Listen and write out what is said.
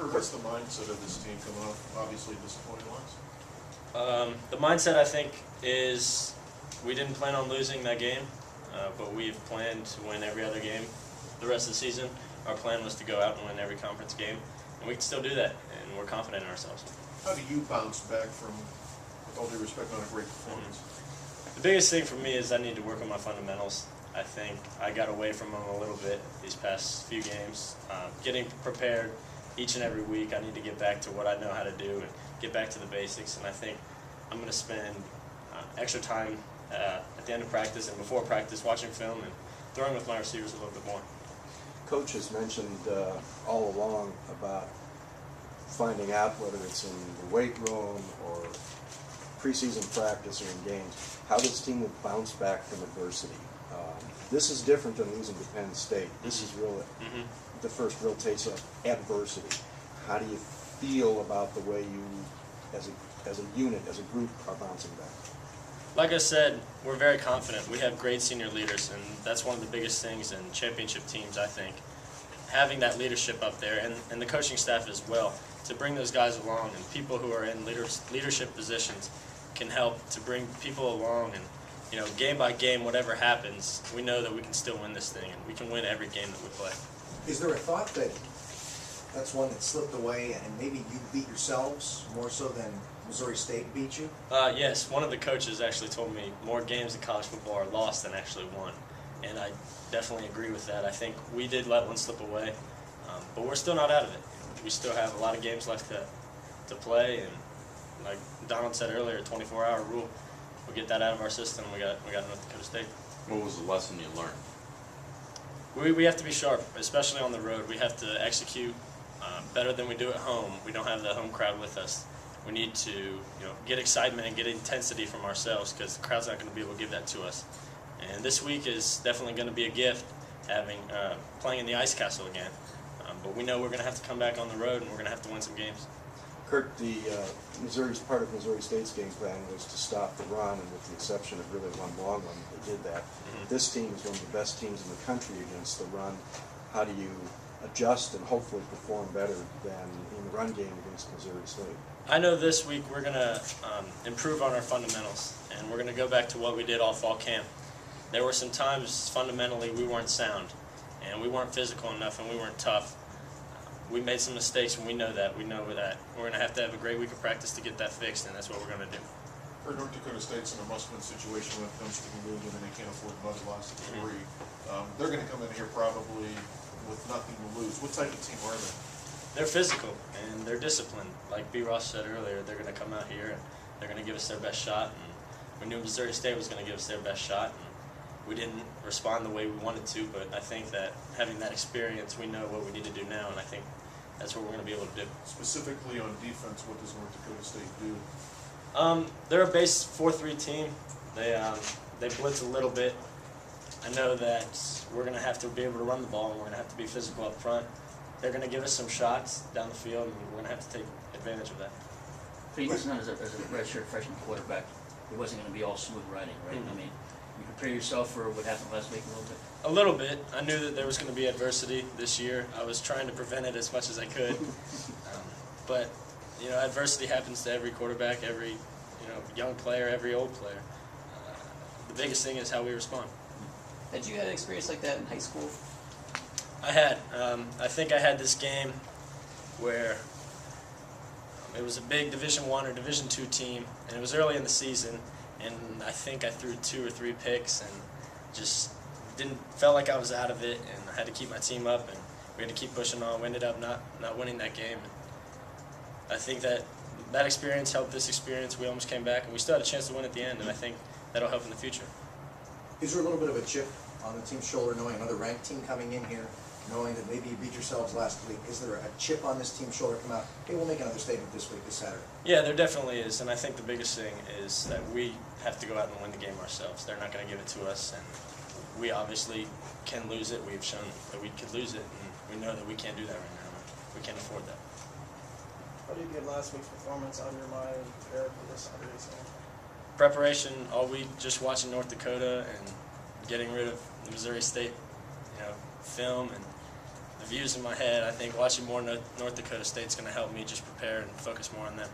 Kurt, what's the mindset of this team coming off obviously disappointing loss? The mindset, I think, is we didn't plan on losing that game, but we've planned to win every other game the rest of the season. Our plan was to go out and win every conference game, and we can still do that, and we're confident in ourselves. How do you bounce back from, with all due respect, not a great performance? The biggest thing for me is I need to work on my fundamentals. I think I got away from them a little bit these past few games. Getting prepared each and every week, I need to get back to what I know how to do and get back to the basics, and I think I'm going to spend extra time at the end of practice and before practice watching film and throwing with my receivers a little bit more. Coach has mentioned all along about finding out whether it's in the weight room or preseason practice or in games, how this team will bounce back from adversity. This is different than losing to Penn State. This is really the first real taste of adversity. How do you feel about the way you, as a unit, as a group, are bouncing back? Like I said, we're very confident. We have great senior leaders, and that's one of the biggest things in championship teams, I think. Having that leadership up there, and the coaching staff as well, to bring those guys along, and people who are in leadership positions can help to bring people along, and game by game, whatever happens, we know that we can still win this thing, and we can win every game that we play. Is there a thought that that's one that slipped away and maybe you beat yourselves more so than Missouri State beat you? Yes, one of the coaches actually told me more games in college football are lost than actually won, and I definitely agree with that. I think we did let one slip away, but we're still not out of it. We still have a lot of games left to play, and like Donald said earlier, 24-hour rule. We'll get that out of our system. We got North Dakota State. What was the lesson you learned? We have to be sharp, especially on the road. We have to execute better than we do at home. We don't have the home crowd with us. We need to get excitement and get intensity from ourselves, because the crowd's not going to be able to give that to us. And this week is definitely going to be a gift, having playing in the Ice Castle again. But we know we're going to have to come back on the road, and we're going to have to win some games. Kurt, the part of Missouri State's game plan was to stop the run, and with the exception of really one long one, they did that. This team is one of the best teams in the country against the run. How do you adjust and hopefully perform better than in the run game against Missouri State? I know this week we're going to improve on our fundamentals, and we're going to go back to what we did all fall camp. There were some times fundamentally we weren't sound, and we weren't physical enough, and we weren't tough. We made some mistakes, and we know that. We know that we're going to have a great week of practice to get that fixed, and that's what we're going to do. For North Dakota State's in a must-win situation when it comes to the league, and they can't afford another loss to three. They're going to come in here probably with nothing to lose. What type of team are they? They're physical, and they're disciplined. Like B. Ross said earlier, they're going to come out here, and they're going to give us their best shot. And we knew Missouri State was going to give us their best shot, and we didn't respond the way we wanted to, but I think that having that experience, we know what we need to do now, and I think that's what we're going to be able to do. Specifically on defense, what does North Dakota State do? They're a base 4-3 team. They blitz a little bit. I know that we're going to have to be able to run the ball, and we're going to have to be physical up front. They're going to give us some shots down the field, and we're going to have to take advantage of that. For you, as a redshirt freshman quarterback, it wasn't going to be all smooth riding, right? I mean, you prepare yourself for what happened last week a little bit? A little bit. I knew that there was going to be adversity this year. I was trying to prevent it as much as I could. But, adversity happens to every quarterback, every, young player, every old player. The biggest thing is how we respond. Had you had an experience like that in high school? I had. I think I had this game where it was a big Division I or Division II team, and it was early in the season, and I think I threw 2 or 3 picks and just felt like I was out of it, and I had to keep my team up, and we had to keep pushing on. We ended up not winning that game. And I think that experience helped this experience. We almost came back, and we still had a chance to win at the end, and I think that'll help in the future. Is there a little bit of a chip on the team's shoulder knowing another ranked team coming in here, knowing that maybe you beat yourselves last week? Is there a chip on this team's shoulder come out, hey, we'll make another statement this week, this Saturday? Yeah, there definitely is, and I think the biggest thing is that we have to go out and win the game ourselves. They're not going to give it to us, and we obviously can lose it. We've shown that we could lose it, and we know that we can't do that right now. We can't afford that. How do you get last week's performance on your mind and prepare for this Saturday's game? Preparation all week, just watching North Dakota and getting rid of the Missouri State, film, and the views in my head. I think watching more North Dakota State's going to help me just prepare and focus more on them.